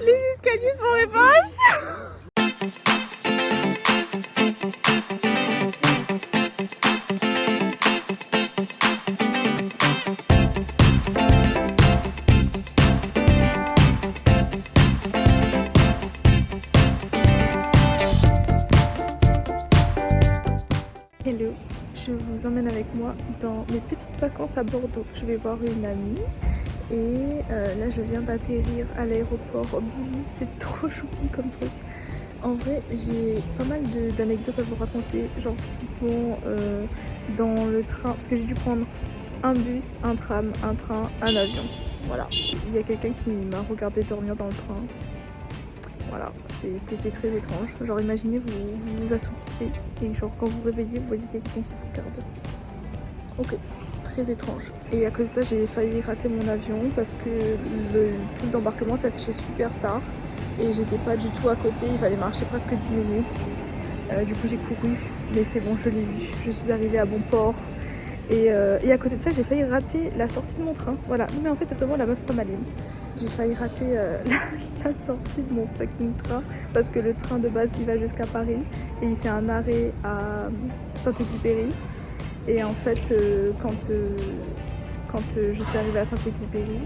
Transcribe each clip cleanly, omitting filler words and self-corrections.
Les escaliers sont réparation. Hello, je vous emmène avec moi dans mes petites vacances à Bordeaux. Je vais voir une amie et là je viens d'atterrir à l'aéroport Billy. C'est trop choupi comme truc. En vrai, j'ai pas mal d'anecdotes à vous raconter, genre typiquement dans le train, parce que j'ai dû prendre un bus, un tram, un train, un avion. Voilà, il y a quelqu'un qui m'a regardé dormir dans le train. Voilà, c'était très étrange. Genre imaginez, vous assoupissez et genre quand vous réveillez, vous voyez qu'il y a quelqu'un qui vous regarde. Ok, très étrange. Et à côté de ça, j'ai failli rater mon avion parce que le truc d'embarquement s'affichait super tard et j'étais pas du tout à côté, il fallait marcher presque 10 minutes. Du coup j'ai couru, mais c'est bon, je l'ai eu. Je suis arrivée à bon port. Et à côté de ça, j'ai failli rater la sortie de mon train. Voilà, mais en fait, vraiment la meuf pas maligne. J'ai failli rater la sortie de mon fucking train parce que le train de base il va jusqu'à Paris et il fait un arrêt à Saint-Exupéry. Et en fait, quand je suis arrivée à Saint-Exupéry,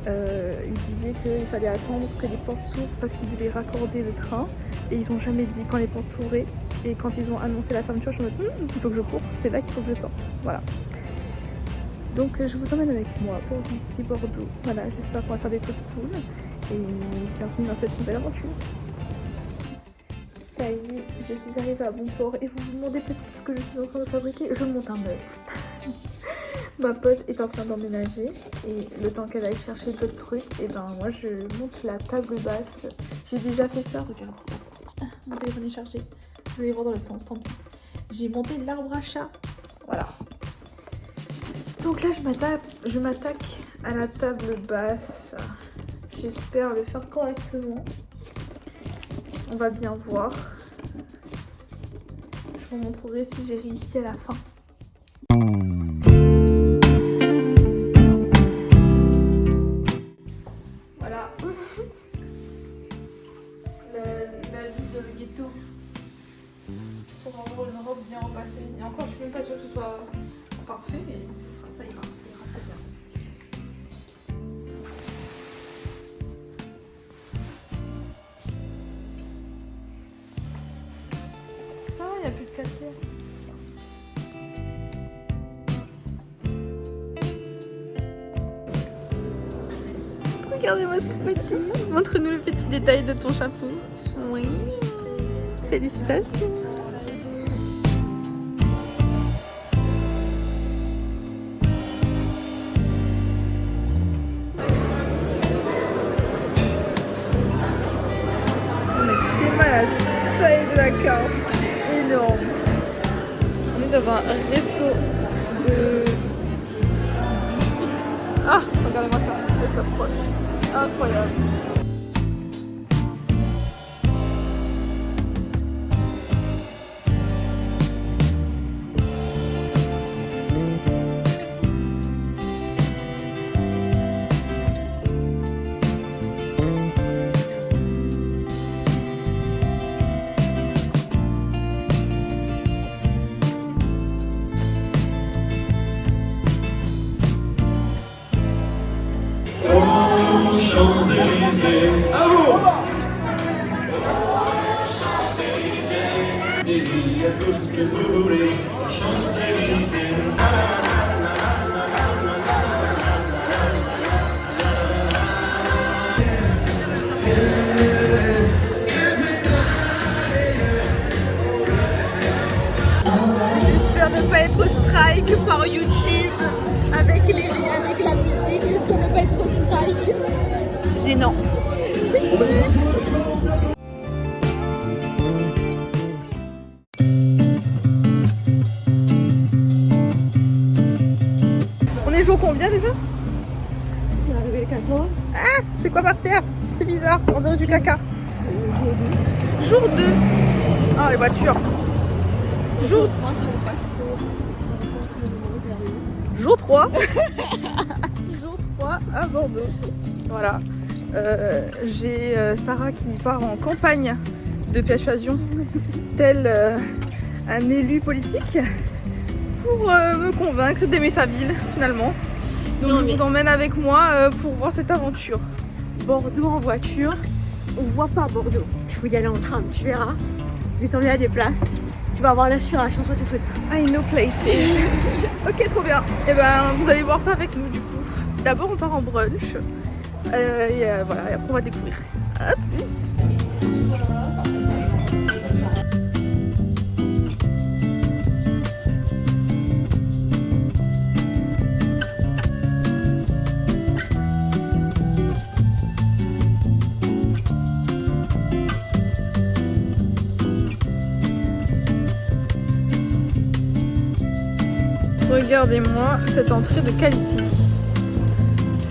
il disait qu'il fallait attendre que les portes s'ouvrent parce qu'ils devaient raccorder le train et ils ont jamais dit quand les portes s'ouvraient. Et quand ils ont annoncé la fermeture, je me suis dit il faut que je cours, c'est là qu'il faut que je sorte. Voilà. Donc je vous emmène avec moi pour visiter Bordeaux. Voilà, j'espère qu'on va faire des trucs cool. Et bienvenue dans cette nouvelle aventure. Ça y est, je suis arrivée à bon port et vous vous demandez peut-être ce que je suis en train de fabriquer. Je monte un meuble. Ma pote est en train d'emménager et le temps qu'elle aille chercher d'autres trucs, et ben moi je monte la table basse. J'ai déjà fait ça, regarde. Mon téléphone est chargé. Vous allez voir dans l'autre sens, tant pis. J'ai monté l'arbre à chat. Voilà. Donc là je m'attaque à la table basse. J'espère le faire correctement. On va bien voir. Je vous montrerai si j'ai réussi à la fin. Voilà. La vie de le ghetto. Pour avoir une robe bien repassée. Et encore, je suis même pas sûre que ce soit parfait, mais ça ira très bien. Ça va, il n'y a plus de calcaire. Regardez-moi ce petit. Montre-nous le petit détail de ton chapeau. Oui. Félicitations. Taille de la carte énorme. On est dans un resto de... Ah, regardez-moi ça, elle s'approche. Incroyable. Champs-Élysées, à vous! Champs-Élysées, il y a tout ce que vous voulez. Champs-Élysées. J'espère ne pas être strike par YouTube avec la musique. J'espère ne pas être strike. Gênant. On est jour combien déjà? On est arrivé le 14. Ah, c'est quoi par terre? C'est bizarre, on dirait du caca. Jour 2. Ah, les voitures. Jour 3 si on passe. Jour 3. Jour 3 à Bordeaux. Voilà. J'ai Sarah qui part en campagne de persuasion, tel un élu politique, pour me convaincre d'aimer sa ville finalement. Donc je vous emmène avec moi pour voir cette aventure. Bordeaux en voiture, on voit pas Bordeaux. Il faut y aller en train, tu verras. Je vais t'emmener à des places. Tu vas avoir l'inspiration photo. I know places. Ok, trop bien. Et ben vous allez voir ça avec nous du coup. D'abord on part en brunch. Et voilà, et après on va découvrir. A plus. Regardez-moi cette entrée de qualité.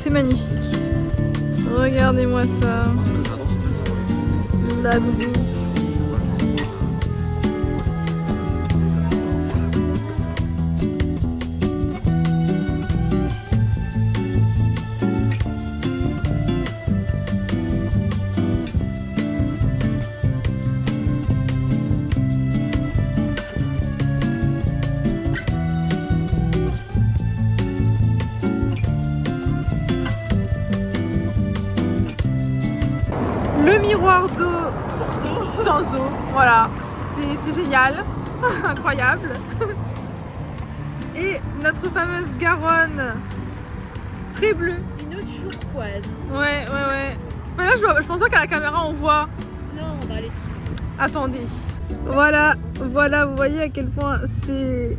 C'est magnifique. Regardez-moi ça. La doudou. Le miroir d'eau sans eau, voilà, c'est génial, incroyable. Et notre fameuse Garonne, très bleue. Une autre turquoise. Ouais. Enfin, là, je pense pas qu'à la caméra on voit. Non, on va aller dessus. Attendez. Voilà, vous voyez à quel point c'est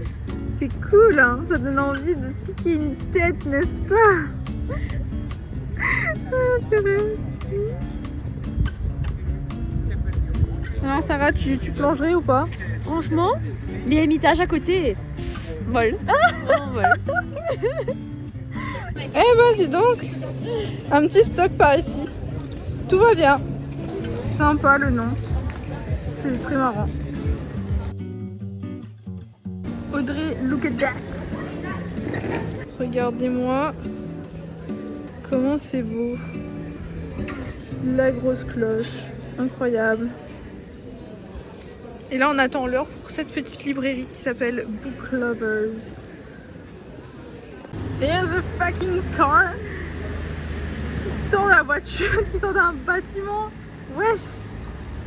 cool, hein. Ça donne envie de piquer une tête, n'est-ce pas? Alors Sarah, tu plongerais ou pas? Franchement, les émitages à côté, vol. Vol. Eh ben dis donc, un petit stock par ici. Tout va bien. Sympa le nom. C'est très marrant. Audrey, look at that. Regardez-moi comment c'est beau. La grosse cloche, incroyable. Et là on attend l'heure pour cette petite librairie qui s'appelle Book Lovers. There's a fucking car qui sort de la voiture, qui sort d'un bâtiment. Wesh,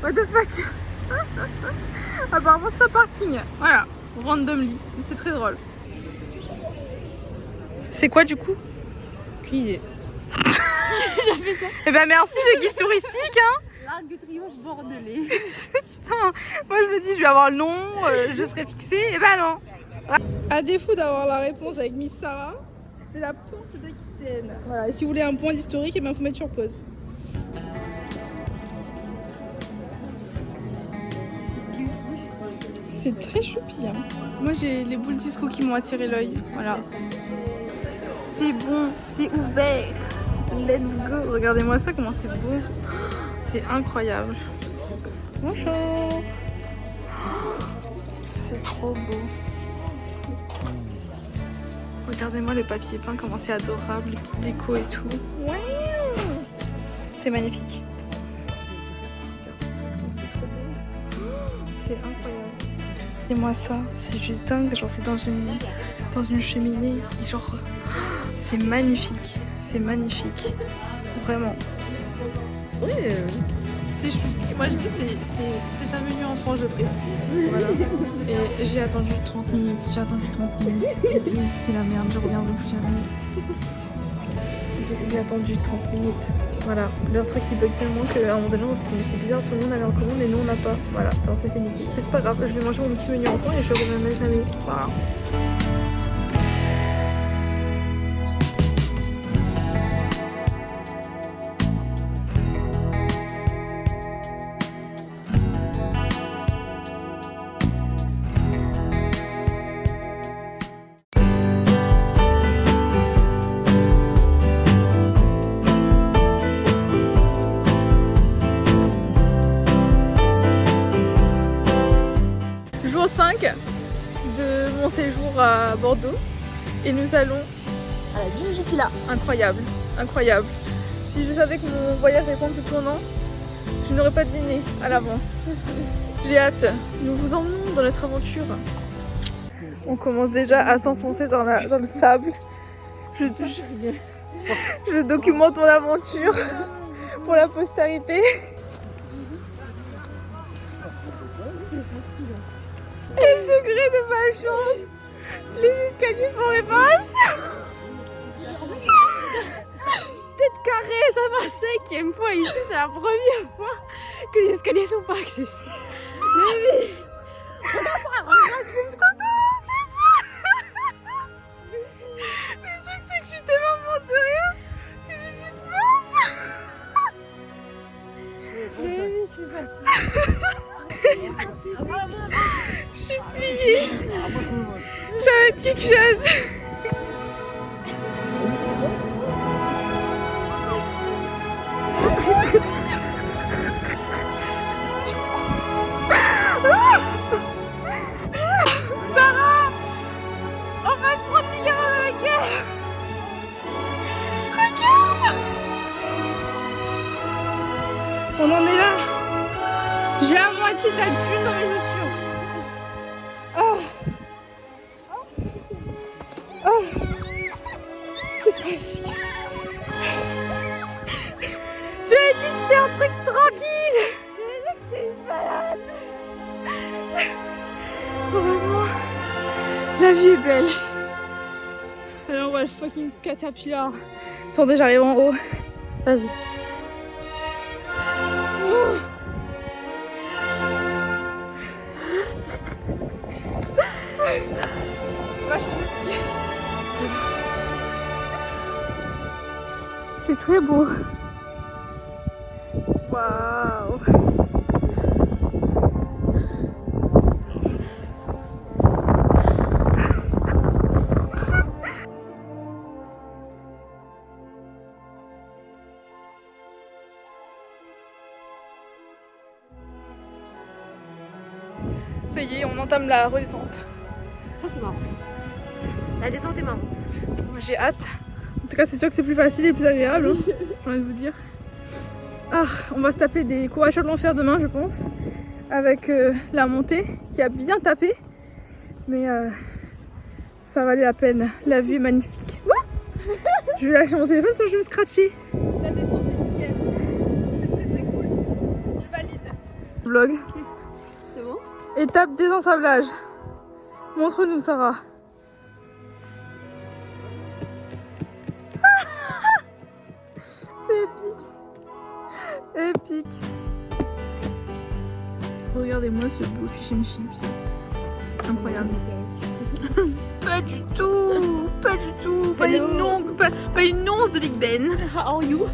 what the fuck. Apparemment c'est un parking. Voilà, randomly, c'est très drôle. C'est quoi du coup? Aucune idée. J'avais ça. Eh ben merci le guide touristique hein. L'Arc de Triomphe bordelais. Putain, moi je me dis je vais avoir le nom, je serai fixée, et ben non. À défaut d'avoir la réponse avec Miss Sarah, c'est la porte d'Aquitaine. Voilà, et si vous voulez un point d'historique, et ben faut mettre sur pause. C'est très choupi hein. Moi j'ai les boules disco qui m'ont attiré l'œil, voilà. C'est bon, c'est ouvert. Let's go. Regardez-moi ça, comment c'est beau. C'est incroyable. Bonjour. C'est trop beau. Regardez-moi le papier peint, comment c'est adorable, les petites décos et tout. Ouais. C'est magnifique. C'est incroyable. Et moi ça, c'est juste dingue. Genre c'est dans une cheminée. Et genre c'est magnifique. C'est magnifique. Vraiment. Oui. C'est chou. Moi je dis c'est un menu enfant, je précise. Voilà. Et j'ai attendu 30 minutes. C'est la merde, je reviendrai plus jamais. J'ai attendu 30 minutes. Voilà. Leur truc il bug tellement qu'à un moment donné on s'est dit mais c'est bizarre, tout le monde avait un commande et nous on n'a pas. Voilà, alors c'est fini. Mais c'est pas grave, je vais manger mon petit menu enfant et je reviendrai jamais. Voilà. Jour 5 de mon séjour à Bordeaux et nous allons À la Dune Jupila. incroyable, incroyable. Si je savais que mon voyage allait prendre ce tournant, je n'aurais pas deviné à l'avance. J'ai hâte, nous vous emmenons dans notre aventure. On commence déjà à s'enfoncer dans le sable. Je documente mon aventure pour la postérité. Quel degré de malchance! Les escaliers sont en réparation. Tête carrée, ça va 5e fois ici, c'est la première fois que les escaliers sont pas accessibles. Mais le truc c'est que je suis tellement morte de rire que j'ai plus de force. je suis fatiguée. Je suis pliée. Ça va être quelque chose. Sarah, on va se prendre les gamins dans la gueule. Regarde. On en est là. J'ai la moitié de la thune dans mes chaussures. Oh. Oh. C'est tragique. Je lui ai dit que c'était un truc tranquille. Je lui ai dit que c'était une balade. Heureusement, la vie est belle. Alors on voit le fucking caterpillar. Attendez, j'arrive en haut. Vas-y. C'est très beau. Waouh. Ça y est, on entame la redescente. Ça c'est marrant. La descente est marrante. Moi j'ai hâte. En tout cas, c'est sûr que c'est plus facile et plus agréable, hein, j'ai envie de vous dire. Ah, on va se taper des cours à cheval de l'enfer demain, je pense, avec la montée qui a bien tapé. Mais ça valait la peine. La vue est magnifique. Je vais lâcher mon téléphone sinon je vais me scratcher. La descente est nickel. C'est très très cool. Je valide. Vlog. Okay. C'est bon? Étape désensablage. Montre-nous, Sarah. C'est épique. Épique. Regardez-moi ce beau fish and chips. Incroyable. Pas du tout. Pas du tout. Pas une once de Big Ben. How are you?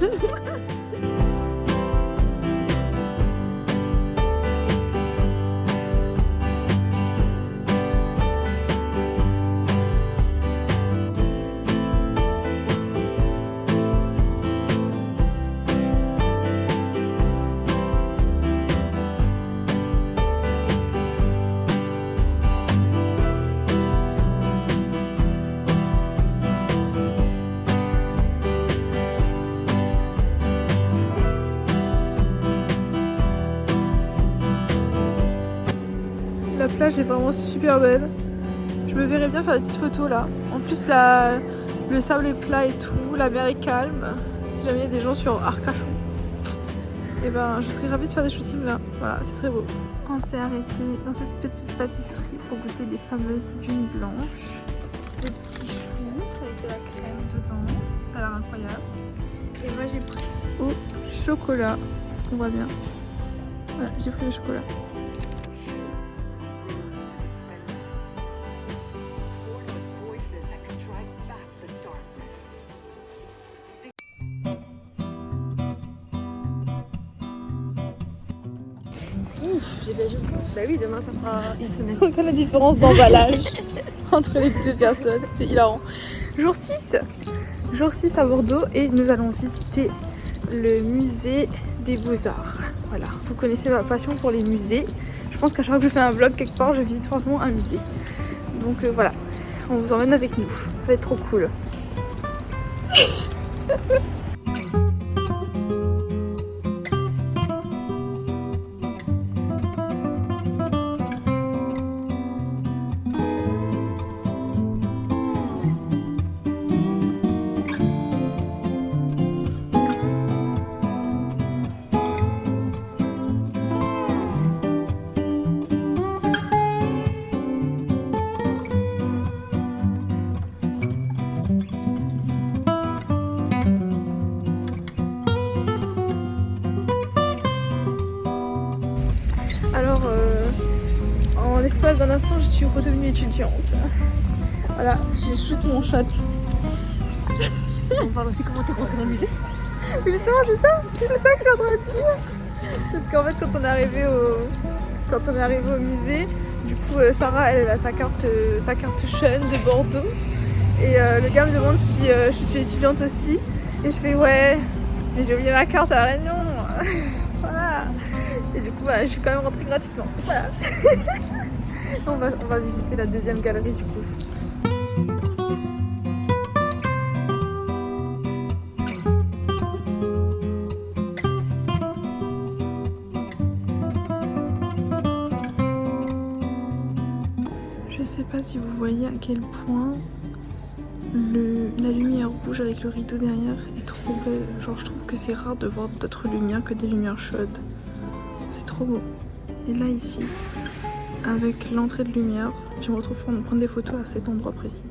La plage est vraiment super belle. Je me verrais bien faire des petites photos là. En plus le sable est plat et tout, la mer est calme. Si jamais il y a des gens sur Arcachon, et ben je serais ravie de faire des shootings là. Voilà, c'est très beau. On s'est arrêté dans cette petite pâtisserie pour goûter les fameuses dunes blanches. Des petits choux avec de la crème dedans. Ça a l'air incroyable. Et moi j'ai pris au chocolat. Est-ce qu'on voit bien? Voilà, j'ai pris le chocolat. J'ai bien joué. Bah oui, demain ça fera une semaine. Donc la différence d'emballage entre les deux personnes, c'est hilarant. Jour 6 à Bordeaux et nous allons visiter le musée des Beaux-Arts. Voilà, vous connaissez ma passion pour les musées. Je pense qu'à chaque fois que je fais un vlog quelque part, je visite forcément un musée. Donc voilà, on vous emmène avec nous. Ça va être trop cool. Alors, en l'espace d'un instant, je suis redevenue étudiante. Voilà, j'ai shoot mon shot. On parle aussi comment t'es rentrée dans le musée. Justement, c'est ça que je suis en train de dire. Parce qu'en fait, quand on est arrivé au musée, du coup, Sarah, elle a sa carte Sean de Bordeaux. Et le gars me demande si je suis étudiante aussi. Et je fais ouais, mais j'ai oublié ma carte à la Réunion. Voilà. Et du coup, je suis quand même rentrée gratuitement. Voilà. on va visiter la deuxième galerie du coup. Je sais pas si vous voyez à quel point la lumière rouge avec le rideau derrière est trop belle. Genre je trouve que c'est rare de voir d'autres lumières que des lumières chaudes. C'est trop beau. Et là ici, avec l'entrée de lumière, je me retrouve prendre des photos à cet endroit précis.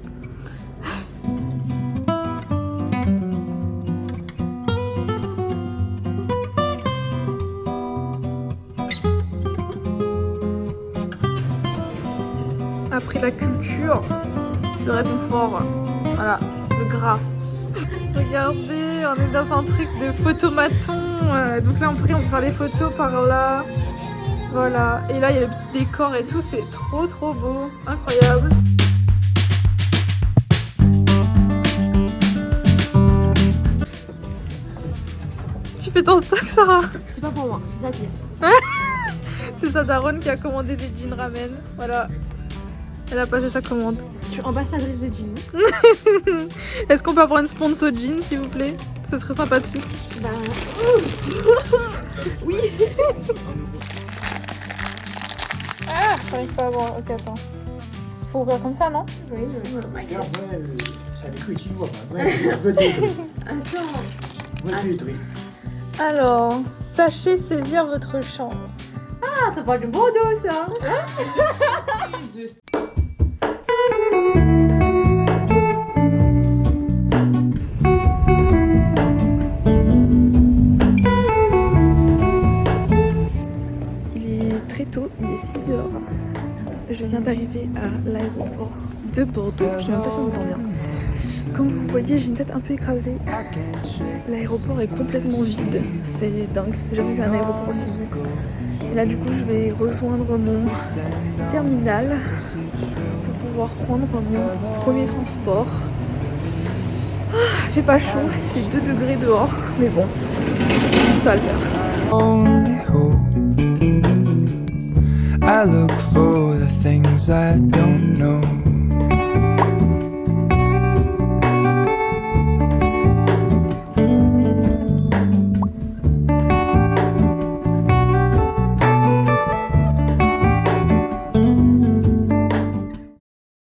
Après la culture, le réconfort, voilà, le gras. Regardez, on est dans un truc de photomaton. Donc là, on peut faire les photos par là. Voilà. Et là, il y a le petit décor et tout. C'est trop trop beau. Incroyable. Tu fais ton stock, Sarah? C'est pas pour moi, c'est ça qui est. C'est sa daronne qui a commandé des jeans ramen. Voilà. Elle a passé sa commande. Je suis ambassadrice de jeans. Est-ce qu'on peut avoir une sponsor jean, s'il vous plaît? Ce serait sympathique. Bah... oui. Ah, j'arrive pas à voir. Ok, attends. Faut ouvrir comme ça, non? Oui, je... Attends. Alors, sachez saisir votre chance. Ah, ça parle de Bordeaux, ça. Il est 6h. Je viens d'arriver à l'aéroport de Bordeaux. Je ne sais même pas si on m'entend bien. Comme vous voyez, j'ai une tête un peu écrasée. L'aéroport est complètement vide. C'est dingue. J'ai jamais vu un aéroport aussi vide. Et là, du coup, je vais rejoindre mon terminal pour pouvoir prendre mon premier transport. Il fait pas chaud, il fait 2 degrés dehors. Mais bon, ça va le faire. I look for the things I don't know.